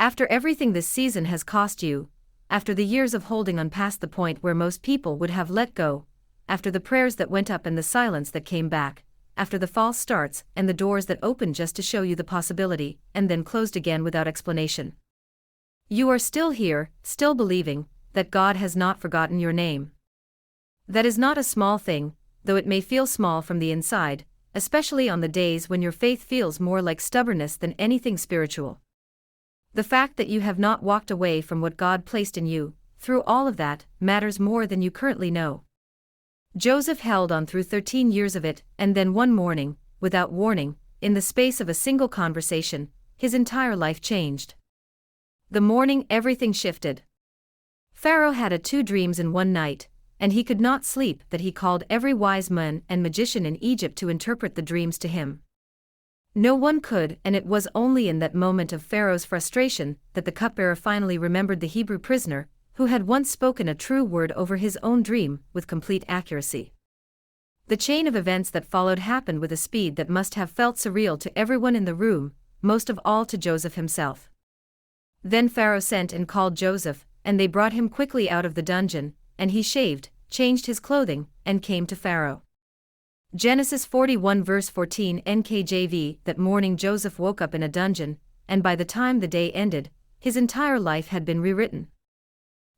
After everything this season has cost you, after the years of holding on past the point where most people would have let go, after the prayers that went up and the silence that came back, after the false starts and the doors that opened just to show you the possibility and then closed again without explanation. You are still here, still believing that God has not forgotten your name. That is not a small thing, though it may feel small from the inside, especially on the days when your faith feels more like stubbornness than anything spiritual. The fact that you have not walked away from what God placed in you, through all of that, matters more than you currently know. Joseph held on through 13 years of it, and then one morning, without warning, in the space of a single conversation, his entire life changed. The morning everything shifted. Pharaoh had two dreams in one night, and he could not sleep that he called every wise man and magician in Egypt to interpret the dreams to him. No one could, and it was only in that moment of Pharaoh's frustration that the cupbearer finally remembered the Hebrew prisoner, who had once spoken a true word over his own dream with complete accuracy. The chain of events that followed happened with a speed that must have felt surreal to everyone in the room, most of all to Joseph himself. Then Pharaoh sent and called Joseph, and they brought him quickly out of the dungeon, and he shaved, changed his clothing, and came to Pharaoh. Genesis 41 verse 14 NKJV. That morning Joseph woke up in a dungeon, and by the time the day ended, his entire life had been rewritten.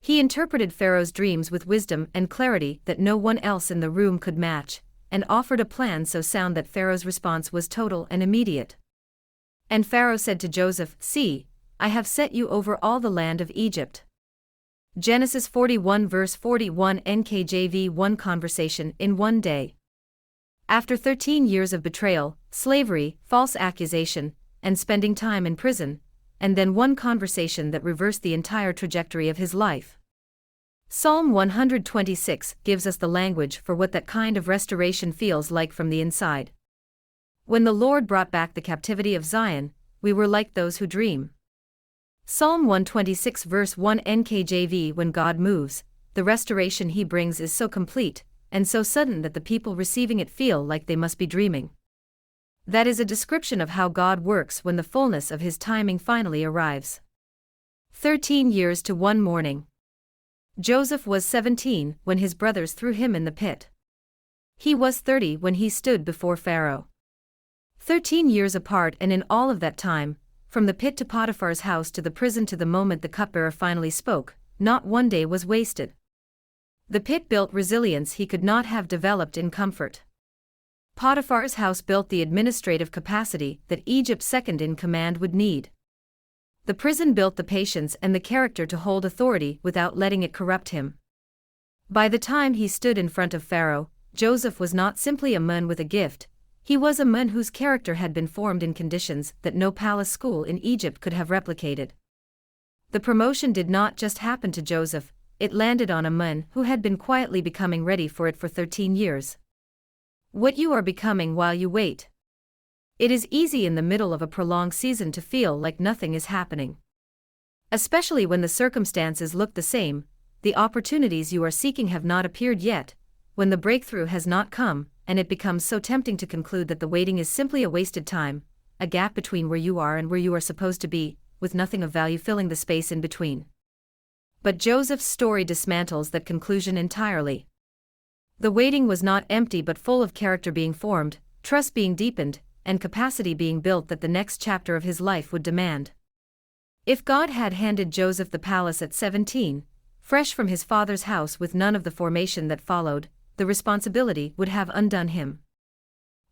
He interpreted Pharaoh's dreams with wisdom and clarity that no one else in the room could match, and offered a plan so sound that Pharaoh's response was total and immediate. And Pharaoh said to Joseph, "See, I have set you over all the land of Egypt." Genesis 41 verse 41 NKJV. One conversation in one day. After 13 years of betrayal, slavery, false accusation, and spending time in prison, and then one conversation that reversed the entire trajectory of his life. Psalm 126 gives us the language for what that kind of restoration feels like from the inside. When the Lord brought back the captivity of Zion, we were like those who dream. Psalm 126 verse 1 NKJV. When God moves, the restoration he brings is so complete, and so sudden that the people receiving it feel like they must be dreaming. That is a description of how God works when the fullness of his timing finally arrives. 13 years to one morning. Joseph was 17 when his brothers threw him in the pit. He was 30 when he stood before Pharaoh. 13 years apart, and in all of that time, from the pit to Potiphar's house to the prison to the moment the cupbearer finally spoke, not one day was wasted. The pit built resilience he could not have developed in comfort. Potiphar's house built the administrative capacity that Egypt's second-in-command would need. The prison built the patience and the character to hold authority without letting it corrupt him. By the time he stood in front of Pharaoh, Joseph was not simply a man with a gift, he was a man whose character had been formed in conditions that no palace school in Egypt could have replicated. The promotion did not just happen to Joseph, it landed on a man who had been quietly becoming ready for it for 13 years. What you are becoming while you wait. It is easy in the middle of a prolonged season to feel like nothing is happening. Especially when the circumstances look the same, the opportunities you are seeking have not appeared yet, when the breakthrough has not come, and it becomes so tempting to conclude that the waiting is simply a wasted time, a gap between where you are and where you are supposed to be, with nothing of value filling the space in between. But Joseph's story dismantles that conclusion entirely. The waiting was not empty but full of character being formed, trust being deepened, and capacity being built that the next chapter of his life would demand. If God had handed Joseph the palace at 17, fresh from his father's house with none of the formation that followed, the responsibility would have undone him.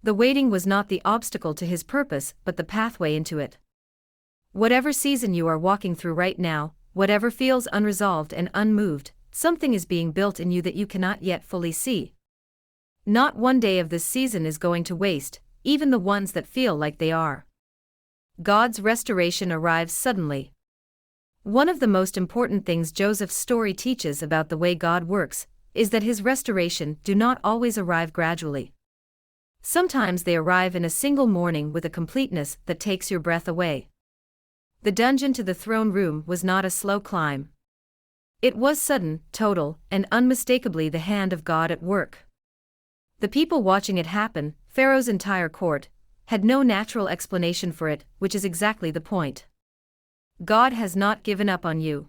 The waiting was not the obstacle to his purpose but the pathway into it. Whatever season you are walking through right now, whatever feels unresolved and unmoved, something is being built in you that you cannot yet fully see. Not one day of this season is going to waste, even the ones that feel like they are. God's restoration arrives suddenly. One of the most important things Joseph's story teaches about the way God works is that his restoration do not always arrive gradually. Sometimes they arrive in a single morning with a completeness that takes your breath away. The dungeon to the throne room was not a slow climb. It was sudden, total, and unmistakably the hand of God at work. The people watching it happen, Pharaoh's entire court, had no natural explanation for it, which is exactly the point. God has not given up on you.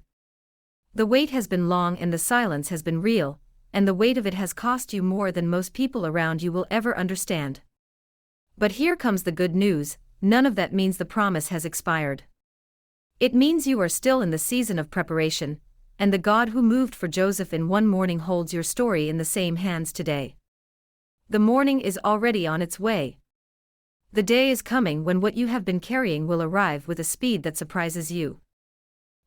The wait has been long and the silence has been real, and the weight of it has cost you more than most people around you will ever understand. But here comes the good news: none of that means the promise has expired. It means you are still in the season of preparation, and the God who moved for Joseph in one morning holds your story in the same hands today. The morning is already on its way. The day is coming when what you have been carrying will arrive with a speed that surprises you.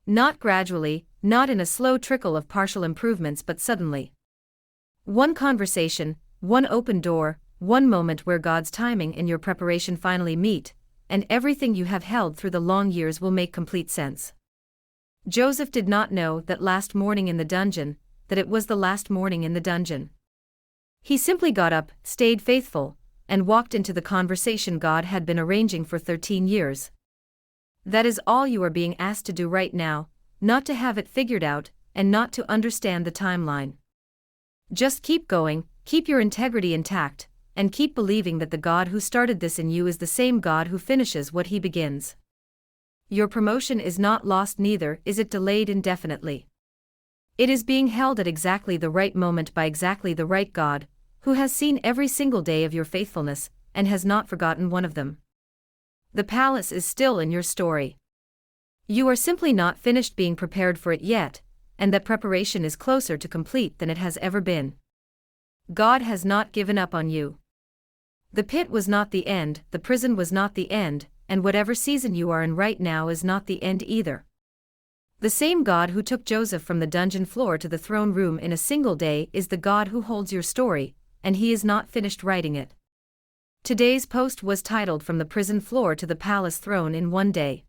Not gradually, not in a slow trickle of partial improvements, but suddenly. One conversation, one open door, one moment where God's timing and your preparation finally meet, and everything you have held through the long years will make complete sense. Joseph did not know that last morning in the dungeon, that it was the last morning in the dungeon. He simply got up, stayed faithful, and walked into the conversation God had been arranging for 13 years. That is all you are being asked to do right now, not to have it figured out, and not to understand the timeline. Just keep going, keep your integrity intact, and keep believing that the God who started this in you is the same God who finishes what he begins. Your promotion is not lost, neither is it delayed indefinitely. It is being held at exactly the right moment by exactly the right God, who has seen every single day of your faithfulness, and has not forgotten one of them. The palace is still in your story. You are simply not finished being prepared for it yet, and that preparation is closer to complete than it has ever been. God has not given up on you. The pit was not the end, the prison was not the end, and whatever season you are in right now is not the end either. The same God who took Joseph from the dungeon floor to the throne room in a single day is the God who holds your story, and he is not finished writing it. Today's post was titled "From the Prison Floor to the Palace Throne in One Day."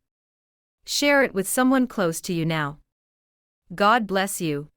Share it with someone close to you now. God bless you.